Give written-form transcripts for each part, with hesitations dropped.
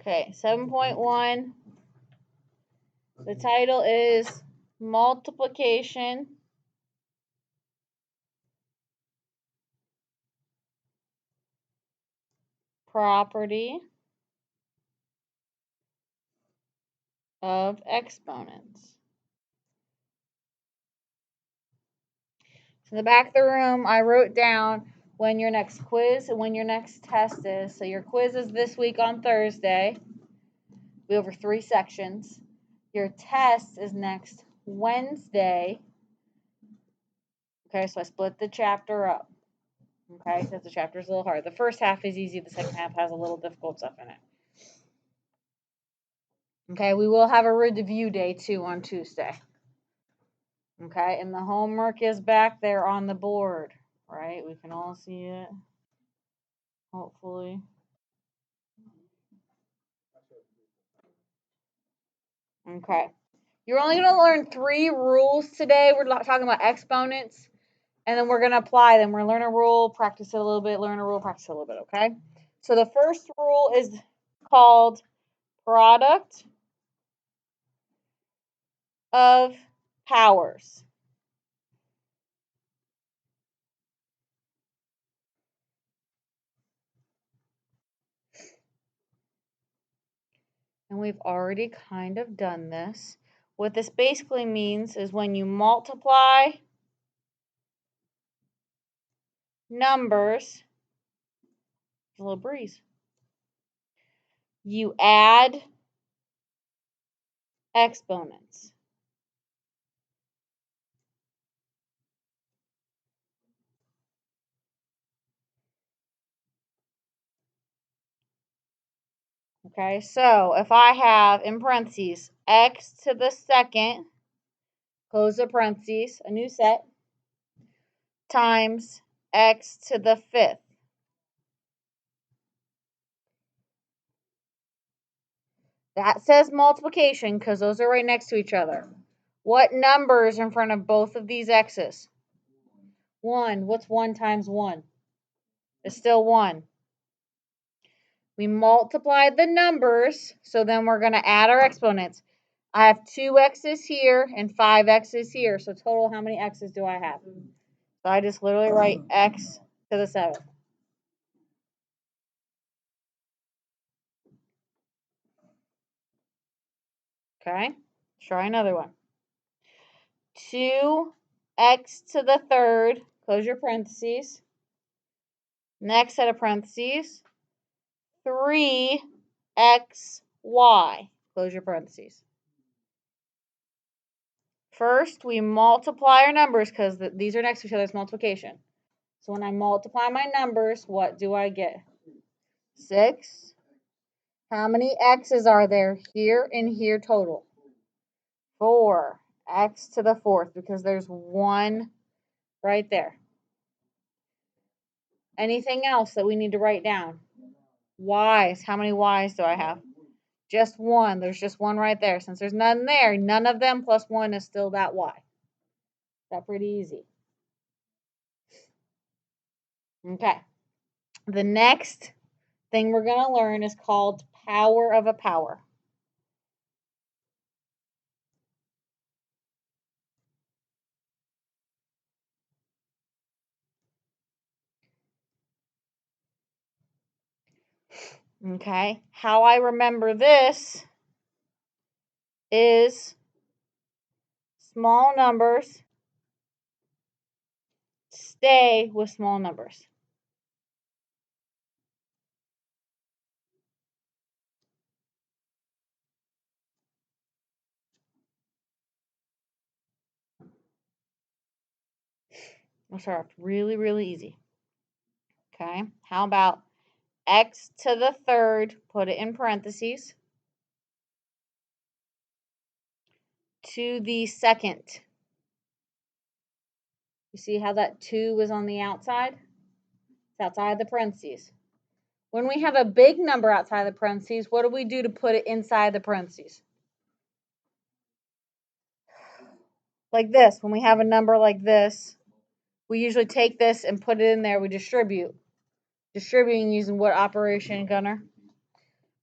Okay, 7.1. The title is Multiplication Property of Exponents. In the back of the room, I wrote down when your next quiz and when your next test is. So your quiz is this week on Thursday. We over 3 sections. Your test is next Wednesday. Okay, so I split the chapter up. Okay, because the chapter is a little hard. The first half is easy. The second half has a little difficult stuff in it. Okay, we will have a review day too on Tuesday. Okay, and the homework is back there on the board, right? We can all see it, hopefully. Okay, you're only going to learn 3 rules today. We're talking about exponents, and then we're going to apply them. We're going to learn a rule, practice it a little bit, learn a rule, practice it a little bit, okay? So the first rule is called product of powers. And we've already kind of done this. What this basically means is when you multiply numbers, a little breeze, you add exponents. Okay, so if I have in parentheses x to the second, close the parentheses, a new set, times x to the fifth. That says multiplication because those are right next to each other. What number is in front of both of these x's? 1. What's 1 times 1? It's still 1. We multiplied the numbers, so then we're going to add our exponents. I have 2 x's here and 5 x's here. So total, how many x's do I have? So I just literally write x to the 7th. Okay, try another one. 2x to the third, close your parentheses. Next set of parentheses, 3xy, close your parentheses. First, we multiply our numbers because these are next to each other. It's multiplication. So when I multiply my numbers, what do I get? 6. How many x's are there here and here total? 4. X to the 4th because there's 1 right there. Anything else that we need to write down? Y's. How many y's do I have? Just 1. There's just 1 right there. Since there's none there, none of them plus 1 is still that y. That's pretty easy. Okay. The next thing we're going to learn is called power of a power. Okay. How I remember this is small numbers stay with small numbers. We'll start off really, really easy. Okay. How about x to the third, put it in parentheses, to the second. You see how that 2 is on the outside? It's outside the parentheses. When we have a big number outside the parentheses, what do we do to put it inside the parentheses? Like this. When we have a number like this, we usually take this and put it in there. We distribute. Distributing using what operation, Gunnar?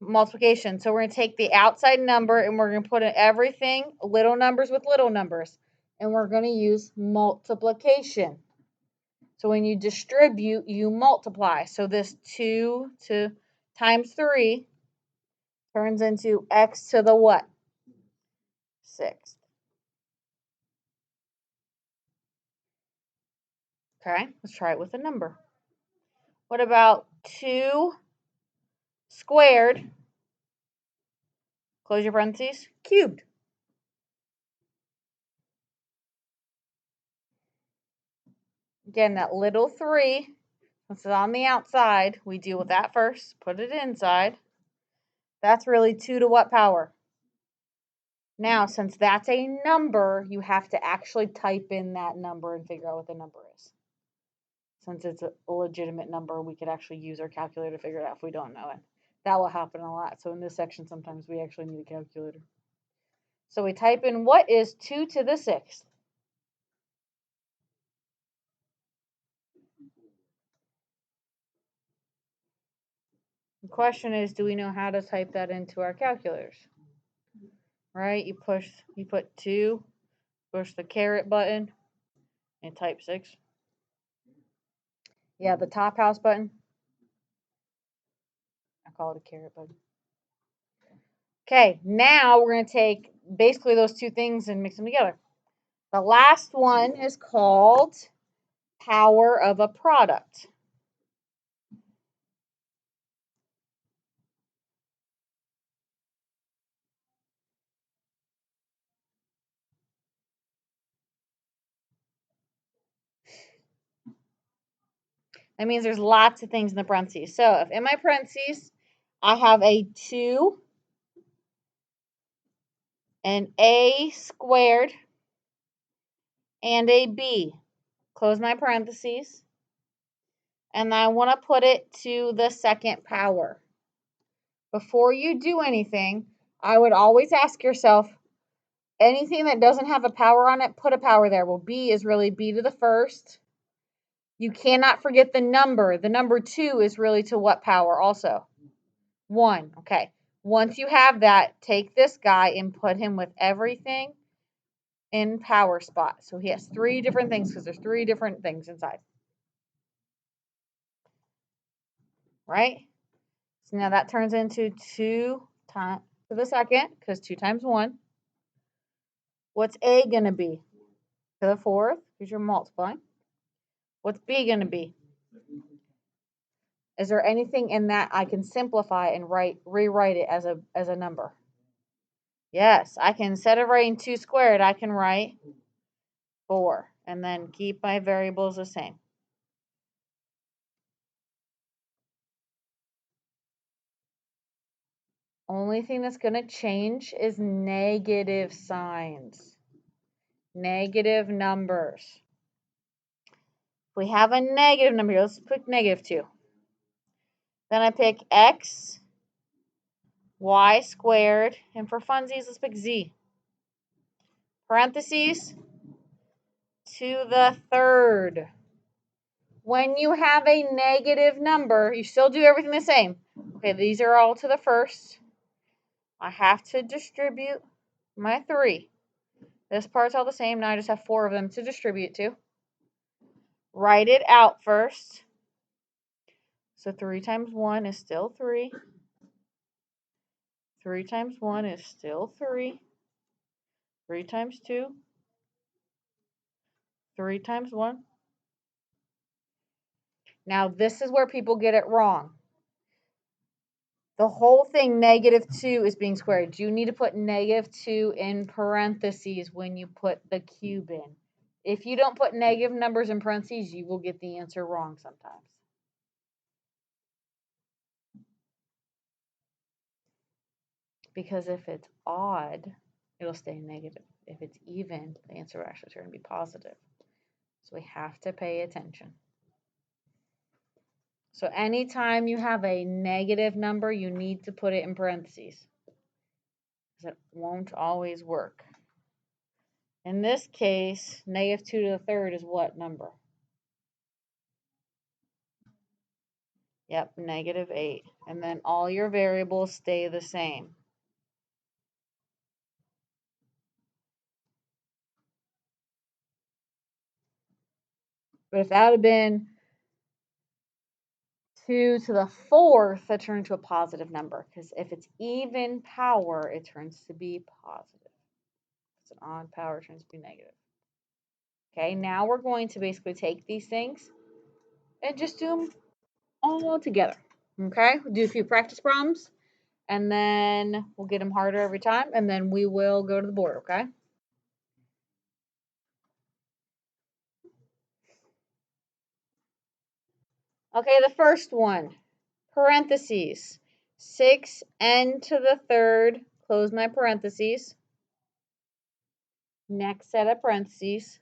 multiplication. So we're going to take the outside number and we're going to put in everything, little numbers with little numbers. And we're going to use multiplication. So when you distribute, you multiply. So this 2 times 3 turns into x to the what? 6. Okay, let's try it with a number. What about 2 squared, close your parentheses, cubed? Again, that little 3, since it's on the outside, we deal with that first, put it inside. That's really 2 to what power? Now, since that's a number, you have to actually type in that number and figure out what the number is. Since it's a legitimate number, we could actually use our calculator to figure it out if we don't know it. That will happen a lot. So in this section, sometimes we actually need a calculator. So we type in, what is 2 to the 6th? The question is, do we know how to type that into our calculators? Right? You put 2, push the caret button, and type 6. Yeah, the top house button. I call it a caret button. Okay, now we're going to take basically those two things and mix them together. The last one is called power of a product. That means there's lots of things in the parentheses. So if in my parentheses I have a 2, an a squared, and a b, close my parentheses, and I want to put it to the second power. Before you do anything, I would always ask yourself, anything that doesn't have a power on it, put a power there. Well, b is really b to the first. You cannot forget the number. The number 2 is really to what power also? 1. Okay. Once you have that, take this guy and put him with everything in power spot. So he has 3 different things because there's 3 different things inside. Right? So now that turns into 2 times to the second because 2 times 1. What's A going to be? To the 4th because you're multiplying. What's B going to be? Is there anything in that I can simplify and rewrite it as a number? Yes, I can, instead of writing 2 squared, I can write 4 and then keep my variables the same. Only thing that's going to change is negative signs, negative numbers. If we have a negative number here, let's pick negative 2. Then I pick x, y squared, and for funsies, let's pick z. Parentheses, to the 3rd. When you have a negative number, you still do everything the same. Okay, these are all to the 1st. I have to distribute my 3. This part's all the same. Now I just have 4 of them to distribute to. Write it out first. So 3 times 1 is still 3. 3 times 1 is still 3. 3 times 2. 3 times 1. Now this is where people get it wrong. The whole thing, negative 2, is being squared. You need to put negative 2 in parentheses when you put the cube in. If you don't put negative numbers in parentheses, you will get the answer wrong sometimes. Because if it's odd, it'll stay negative. If it's even, the answer will actually turn to be positive. So we have to pay attention. So anytime you have a negative number, you need to put it in parentheses, because it won't always work. In this case, negative 2 to the 3rd is what number? Yep, -8. And then all your variables stay the same. But if that had been 2 to the 4th, that turned into a positive number. Because if it's even power, it turns to be positive. If it's an odd power, it turns to be negative. Okay, now we're going to basically take these things and just do them all together. Okay, we'll do a few practice problems, and then we'll get them harder every time, and then we will go to the board, okay? Okay, the first one, parentheses, 6n to the 3rd, close my parentheses. Next set of parentheses,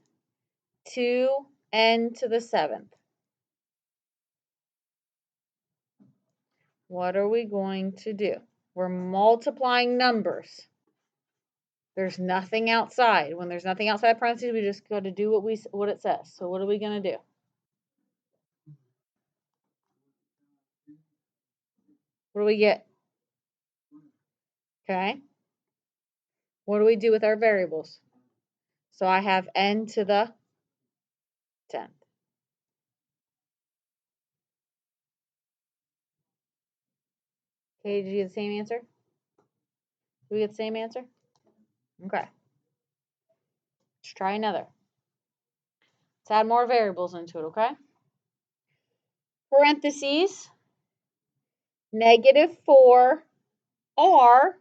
2n to the 7th. What are we going to do? We're multiplying numbers. There's nothing outside. When there's nothing outside parentheses, we just got to do what it says. So what are we going to do? What do we get? Okay. What do we do with our variables? So I have n to the 10th. Okay, did you get the same answer? Did we get the same answer? Okay. Let's try another. Let's add more variables into it, okay? Parentheses, -4r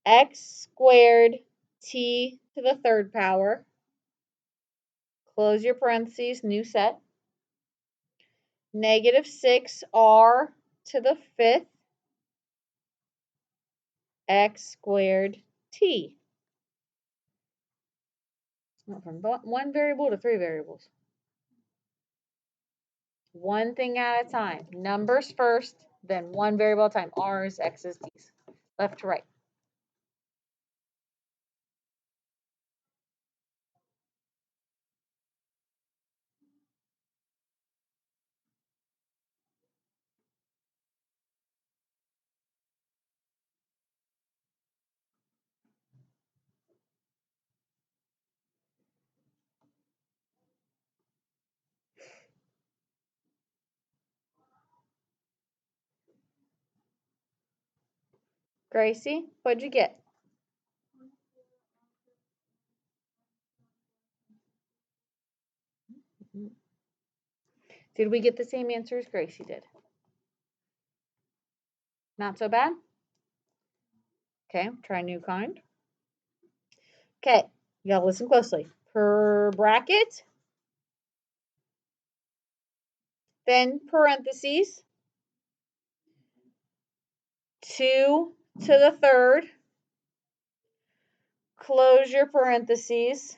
x squared t to the 3rd power. Close your parentheses, new set. -6r to the 5th x squared t. Went from one variable to 3 variables. One thing at a time. Numbers first, then one variable at a time. R's, X's, T's. Left to right. Gracie, what'd you get? Did we get the same answer as Gracie did? Not so bad? Okay, try a new kind. Okay, you gotta listen closely. Per bracket, then parentheses, 2 to the 3rd, close your parentheses,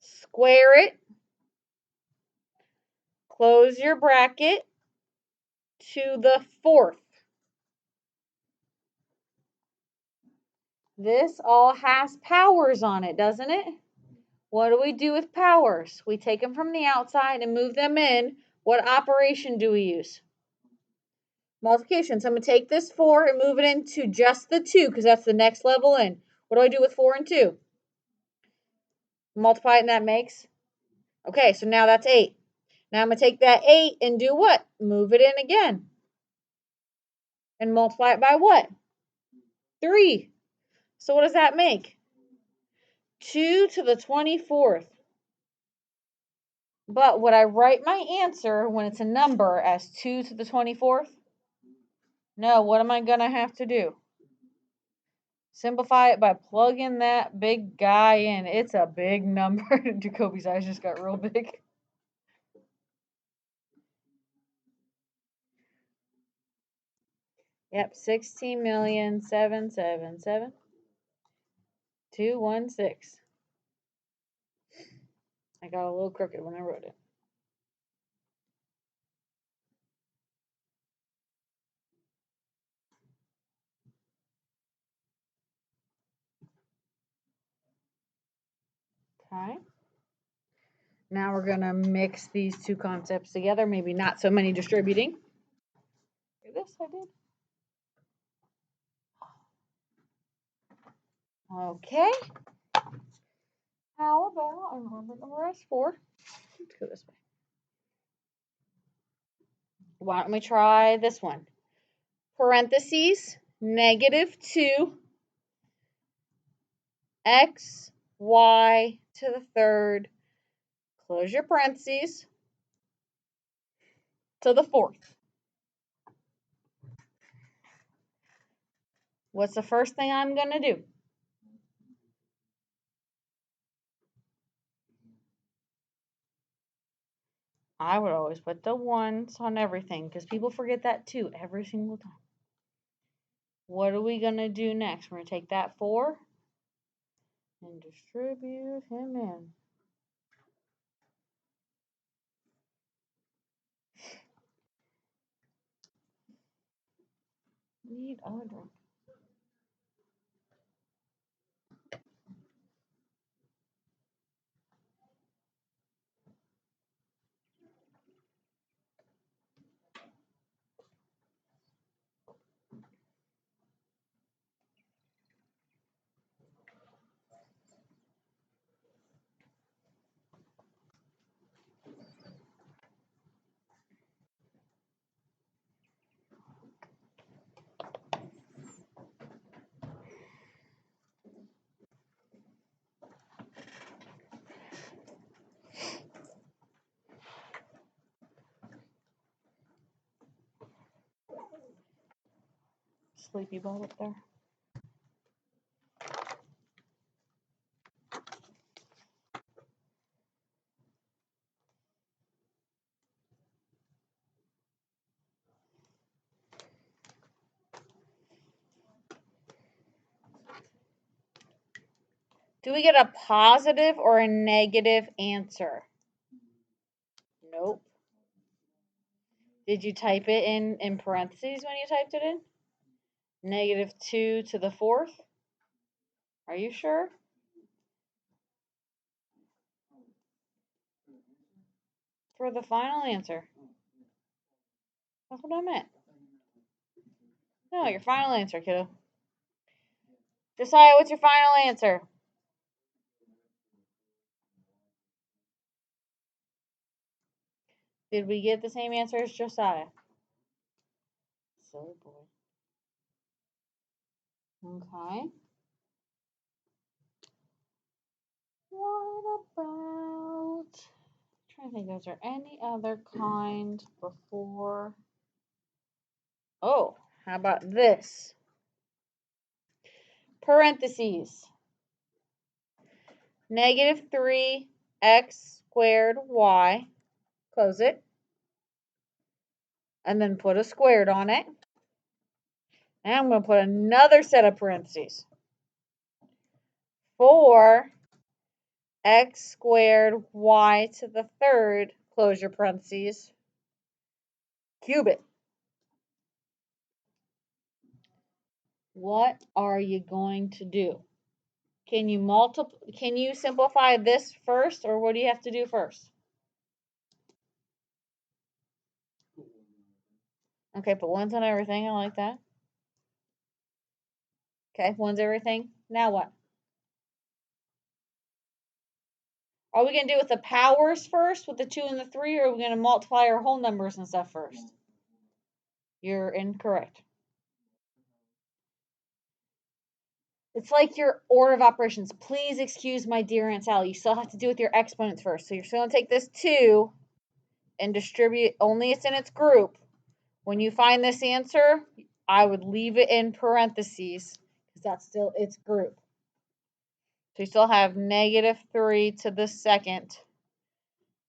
square it, close your bracket, to the 4th. This all has powers on it, doesn't it? What do we do with powers? We take them from the outside and move them in. What operation do we use? Multiplication. So I'm going to take this 4 and move it into just the 2 because that's the next level in. What do I do with 4 and 2? Multiply it and that makes? Okay, so now that's 8. Now I'm going to take that 8 and do what? Move it in again. And multiply it by what? 3. So what does that make? 2 to the 24th. But would I write my answer when it's a number as 2 to the 24th? No, what am I going to have to do? Simplify it by plugging that big guy in. It's a big number. Jacoby's eyes just got real big. Yep, 16,777,216. I got a little crooked when I wrote it. Okay. Now we're going to mix these two concepts together, maybe not so many distributing. This I did. Okay. How about, I remember number is 4. Let's go this way. Why don't we try this one? Parentheses, -2 x, y to the third, close your parentheses, to the fourth. What's the first thing I'm going to do? I would always put the ones on everything because people forget that too every single time. What are we going to do next? We're going to take that 4 and distribute him in. Need a drink. Sleepy ball up there. Do we get a positive or a negative answer? Nope. Did you type it in parentheses when you typed it in? -2 to the fourth? Are you sure? For the final answer. That's what I meant. No, your final answer, kiddo. Josiah, what's your final answer? Did we get the same answer as Josiah? Silly boy. Okay. What about, I'm trying to think, is there any other kind before? Oh, how about this? Parentheses. -3 x squared y. Close it. And then put a squared on it. And I'm going to put another set of parentheses. 4 x squared y to the third, close your parentheses, cube it. What are you going to do? Can you simplify this first, or what do you have to do first? Okay, put ones on everything. I like that. Okay, ones everything. Now what? Are we going to do with the powers first, with the 2 and the 3, or are we going to multiply our whole numbers and stuff first? You're incorrect. It's like your order of operations. Please excuse my dear Aunt Sally. You still have to do with your exponents first. So you're still going to take this 2 and distribute only it's in its group. When you find this answer, I would leave it in parentheses because that's still its group. So you still have -3 to the second,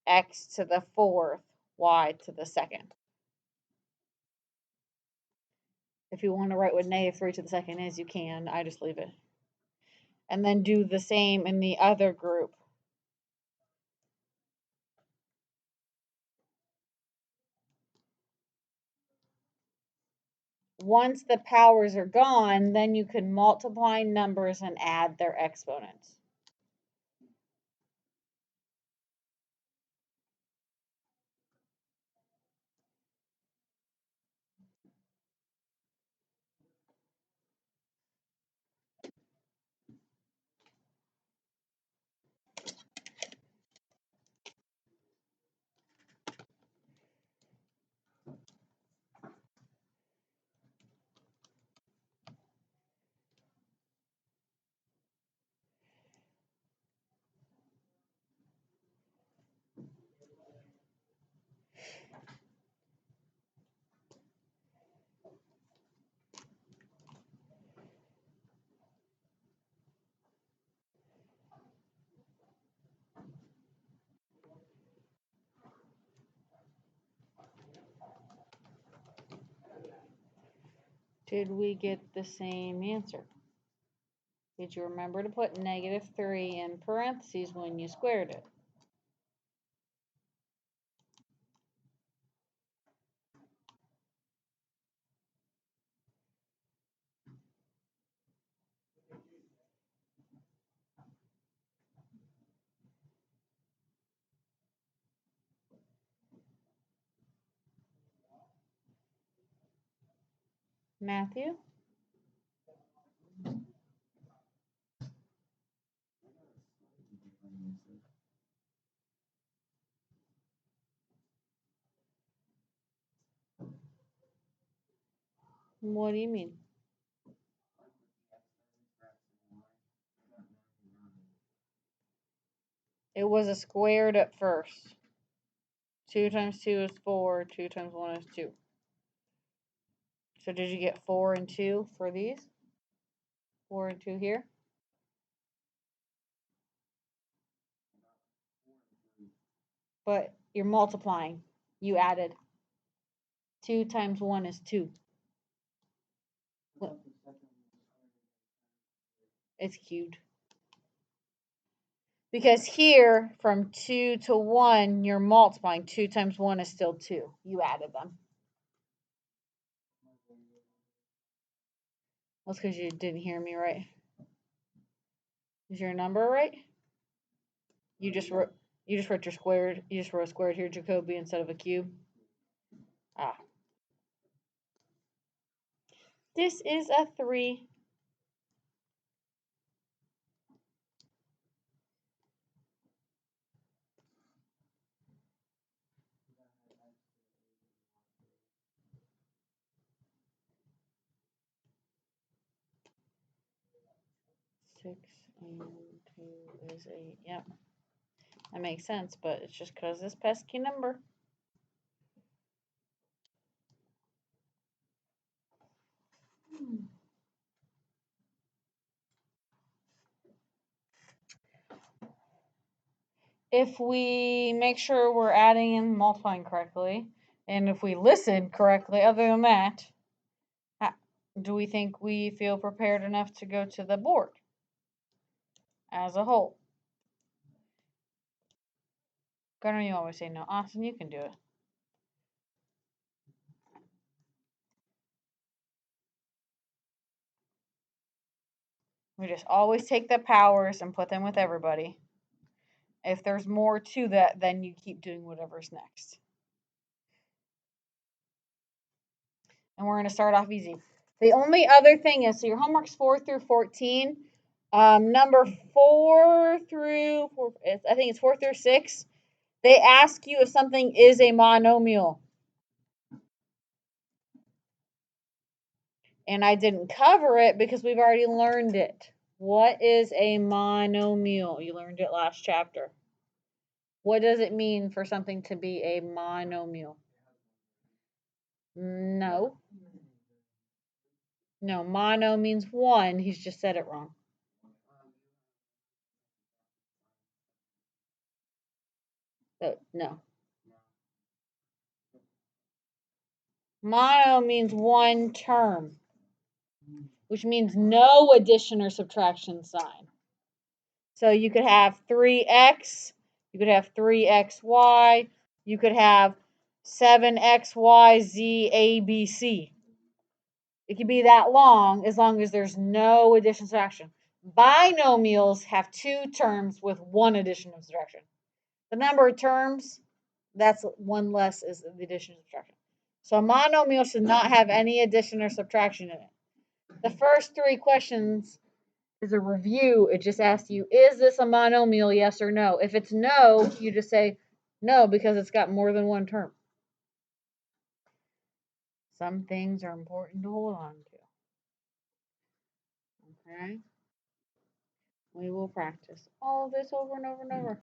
x to the fourth, y to the second. If you want to write what -3 to the second is, you can. I just leave it. And then do the same in the other group. Once the powers are gone, then you can multiply numbers and add their exponents. Did we get the same answer? Did you remember to put -3 in parentheses when you squared it? Matthew? What do you mean? It was a squared at first. 2 times 2 is 4. 2 times 1 is 2. So did you get 4 and 2 for these? 4 and 2 here? But you're multiplying. You added. 2 times 1 is 2. It's cubed. Because here, from 2 to 1, you're multiplying. 2 times 1 is still 2. You added them. That's because you didn't hear me right. Is your number right? You just wrote your squared. You just wrote squared here, Jacoby, instead of a cube. Ah. This is a 3. Six and 2 is 8. Yep. That makes sense, but it's just because this pesky number. If we make sure we're adding and multiplying correctly, and if we listen correctly, other than that, do we think we feel prepared enough to go to the board as a whole? Gunnar, you always say no. Austin, you can do it. We just always take the powers and put them with everybody. If there's more to that, then you keep doing whatever's next. And we're going to start off easy. The only other thing is, so your homework's 4 through 14. Number 4 through, I think it's 4 through 6. They ask you if something is a monomial. And I didn't cover it because we've already learned it. What is a monomial? You learned it last chapter. What does it mean for something to be a monomial? No. No, mono means one. He's just said it wrong. So, no. Mono means one term, which means no addition or subtraction sign. So you could have 3x, you could have 3xy, you could have 7xyzabc. It could be that long as there's no addition subtraction. Binomials have 2 terms with 1 addition of subtraction. The number of terms, that's 1 less is the addition or subtraction. So a monomial should not have any addition or subtraction in it. The first 3 questions is a review. It just asks you, is this a monomial, yes or no? If it's no, you just say no because it's got more than 1 term. Some things are important to hold on to. Okay? We will practice all of this over and over and over.